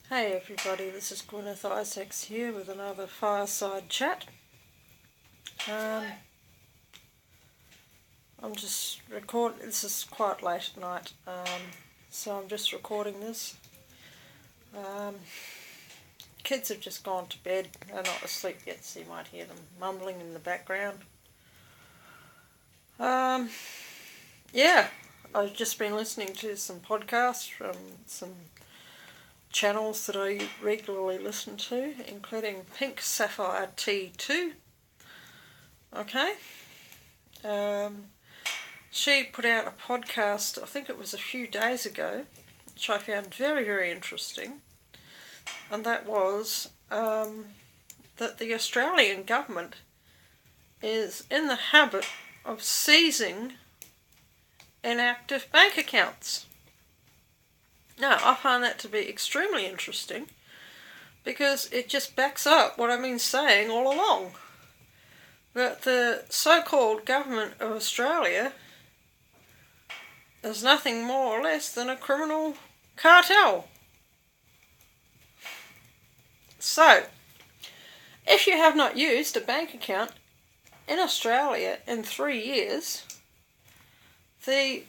Hey everybody, this is Gwyneth Isaacs here with another fireside chat. I'm just recording, this is quite late at night, so I'm just recording this. Kids have just gone to bed, they're not asleep yet, so you might hear them mumbling in the background. I've just been listening to some podcasts from some channels that I regularly listen to, including Pink Sapphire T2. Okay. She put out a podcast, I think it was a few days ago, which I found very, very interesting. And that was that the Australian government is in the habit of seizing inactive bank accounts. Now, I find that to be extremely interesting because it just backs up what I've been saying all along. That the so-called government of Australia is nothing more or less than a criminal cartel. So, if you have not used a bank account in Australia in 3 years, the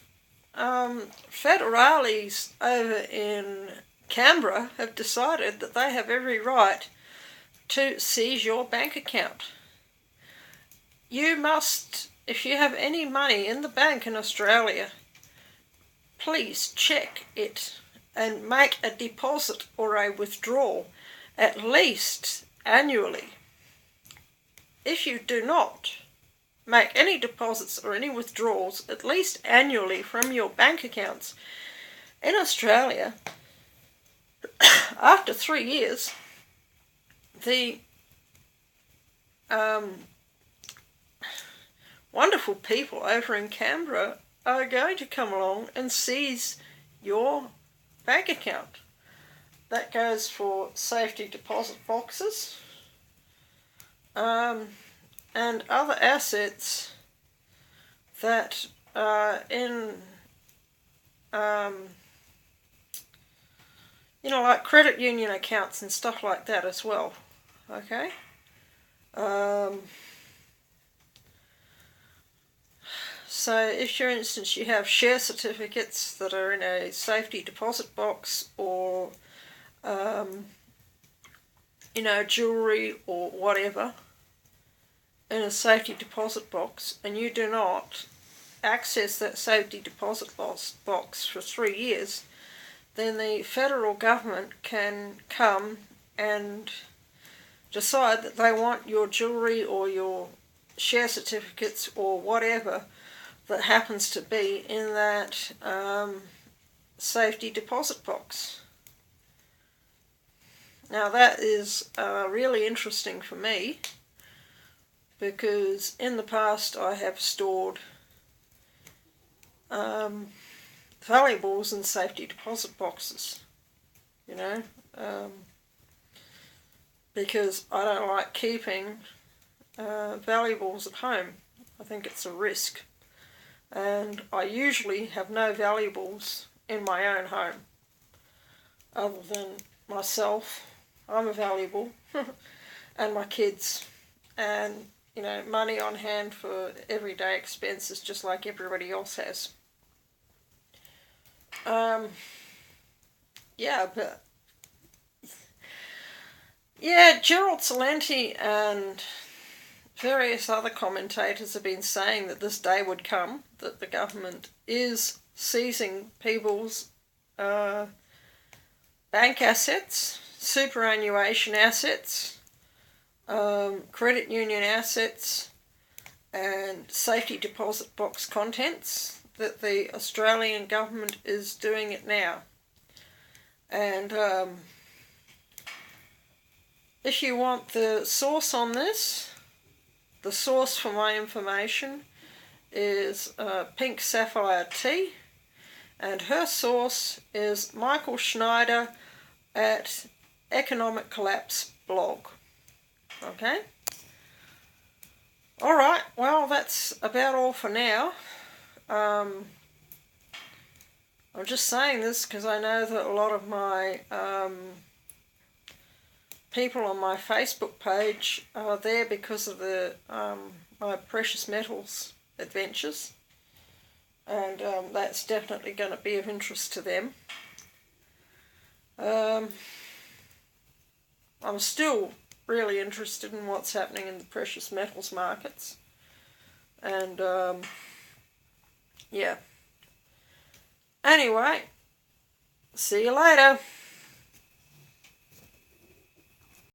federales over in Canberra have decided that they have every right to seize your bank account. You must, if you have any money in the bank in Australia, please check it and make a deposit or a withdrawal at least annually. If you do not make any deposits or any withdrawals at least annually from your bank accounts in Australia, after 3 years, the wonderful people over in Canberra are going to come along and seize your bank account. That goes for safety deposit boxes and other assets that are in, like credit union accounts and stuff like that as well. Okay? So if, for instance, you have share certificates that are in a safety deposit box or, jewellery or whatever in a safety deposit box, and you do not access that safety deposit box for 3 years, then the federal government can come and decide that they want your jewellery or your share certificates or whatever that happens to be in that safety deposit box. Now that is really interesting for me, because in the past I have stored valuables in safety deposit boxes, because I don't like keeping valuables at home. I think it's a risk. And I usually have no valuables in my own home other than myself. I'm a valuable and my kids, and money on hand for everyday expenses just like everybody else has. Gerald Celente and various other commentators have been saying that this day would come, that the government is seizing people's bank assets, superannuation assets, credit union assets, and safety deposit box contents, that the Australian government is doing it now. And if you want the source on this, the source for my information is Pink Sapphire T, and her source is Michael Schneider at Economic Collapse blog. Okay? Alright, well that's about all for now. I'm just saying this because I know that a lot of my people on my Facebook page are there because of the my precious metals adventures, and that's definitely going to be of interest to them. I'm still really interested in what's happening in the precious metals markets, and yeah. Anyway, see you later.